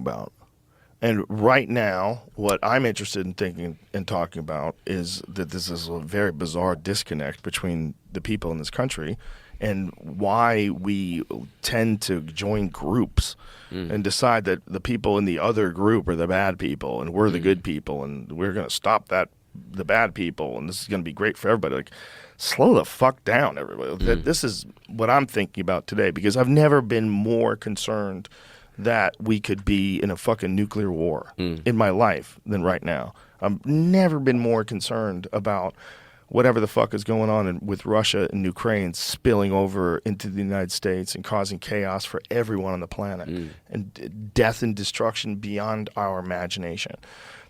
about. And right now, what I'm interested in thinking and talking about is that this is a very bizarre disconnect between the people in this country and why we tend to join groups and decide that the people in the other group are the bad people and we're the good people and we're going to stop the bad people and this is going to be great for everybody. Like, slow the fuck down, everybody. This is what I'm thinking about today, because I've never been more concerned that we could be in a fucking nuclear war in my life than right now. I've never been more concerned about whatever the fuck is going on with Russia and Ukraine spilling over into the United States and causing chaos for everyone on the planet and death and destruction beyond our imagination.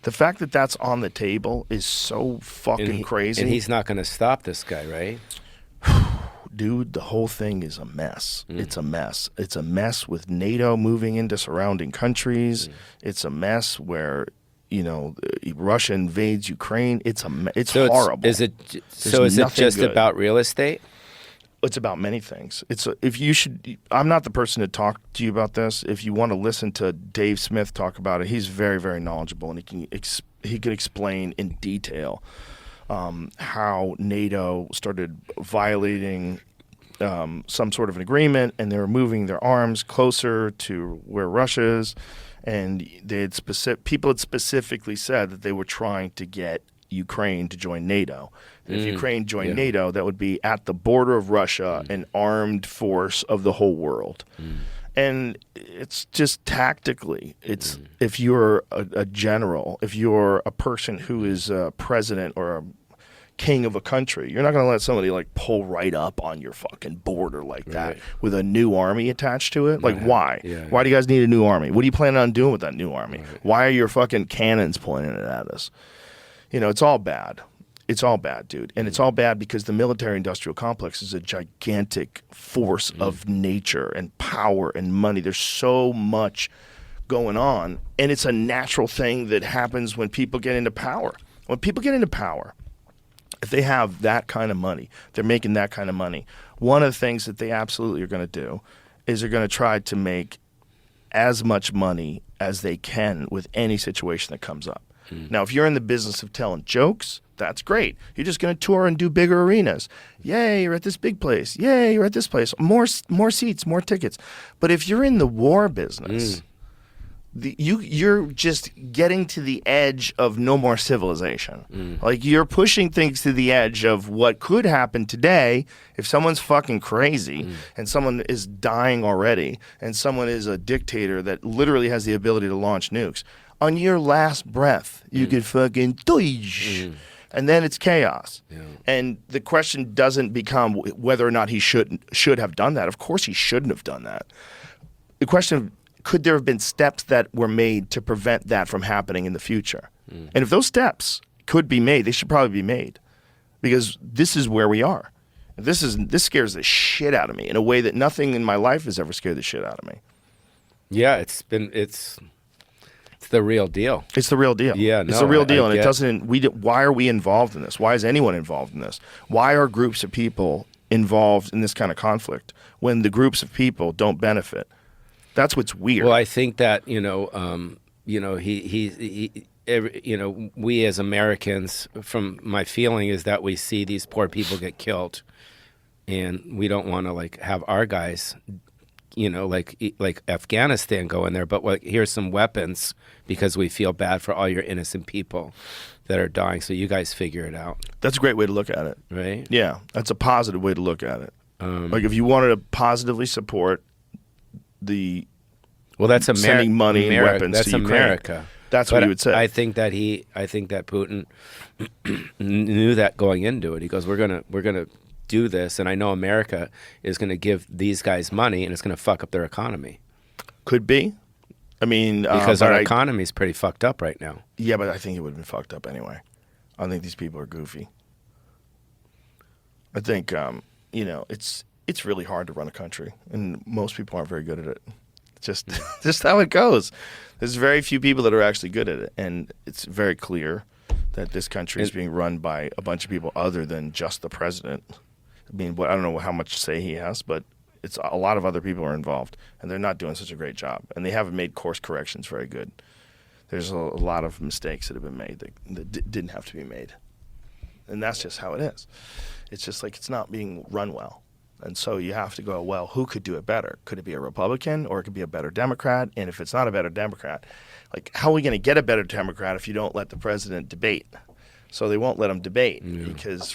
The fact that that's on the table is so fucking crazy. And he's not going to stop this guy, right? Dude, the whole thing is a mess. It's a mess. It's a mess with NATO moving into surrounding countries. It's a mess where, Russia invades Ukraine. It's horrible. Is it just good. About real estate? It's about many things. I'm not the person to talk to you about this. If you want to listen to Dave Smith talk about it, he's very, very knowledgeable, and he can explain in detail how NATO started violating some sort of an agreement, and they were moving their arms closer to where Russia is, and people had specifically said that they were trying to get Ukraine to join NATO. And if Ukraine joined NATO, that would be at the border of Russia, an armed force of the whole world. And it's just tactically, if you're a general, if you're a person who is a president or a king of a country, you're not going to let somebody like pull right up on your fucking border like that with a new army attached to it. Like, why? Why do you guys need a new army? What are you planning on doing with that new army? Why are your fucking cannons pointing it at us? It's all bad. It's all bad, dude. And it's all bad because the military-industrial complex is a gigantic force of nature and power and money. There's so much going on, and it's a natural thing that happens when people get into power. When people get into power, if they have that kind of money, they're making that kind of money, one of the things that they absolutely are going to do is they're going to try to make as much money as they can with any situation that comes up. Now, if you're in the business of telling jokes, that's great. You're just going to tour and do bigger arenas. Yay, you're at this big place. Yay, you're at this place. More seats, more tickets. But if you're in the war business, you're just getting to the edge of no more civilization. Like, you're pushing things to the edge of what could happen today if someone's fucking crazy and someone is dying already and someone is a dictator that literally has the ability to launch nukes. On your last breath, you could fucking and then it's chaos. And the question doesn't become whether or not he should have done that. Of course he shouldn't have done that. The question, could there have been steps that were made to prevent that from happening in the future? And if those steps could be made, they should probably be made, because this is where we are. This scares the shit out of me in a way that nothing in my life has ever scared the shit out of me. Yeah, it's the real deal. It's the real deal. Yeah, it's the real deal, and it doesn't. Why are we involved in this? Why is anyone involved in this? Why are groups of people involved in this kind of conflict when the groups of people don't benefit? That's what's weird. Well, I think that we as Americans, from my feeling is that we see these poor people get killed, and we don't want to have our guys, like Afghanistan go in there, but here's some weapons because we feel bad for all your innocent people that are dying. So you guys figure it out. That's a great way to look at it. Right? Yeah, that's a positive way to look at it. If you wanted to positively support the that's sending money and weapons that's to Ukraine, America. That's what he would say. I think that Putin knew that going into it. He goes, we're gonna do this, and I know America is going to give these guys money, and it's going to fuck up their economy. Could be. I mean, because our economy is pretty fucked up right now. Yeah, but I think it would have been fucked up anyway. I think these people are goofy. I think it's really hard to run a country, and most people aren't very good at it. Just how it goes. There's very few people that are actually good at it, and it's very clear that this country is being run by a bunch of people other than just the president. I mean, I don't know how much say he has, but It's a lot of other people are involved, and they're not doing such a great job, and they haven't made course corrections very good. There's a lot of mistakes that have been made that didn't have to be made, and that's just how it is. It's just like it's not being run well. And so you have to go, well, who could do it better? Could it be a Republican, or it could be a better Democrat? And if it's not a better Democrat, like, how are we going to get a better Democrat if you don't let the president debate? So they won't let him debate because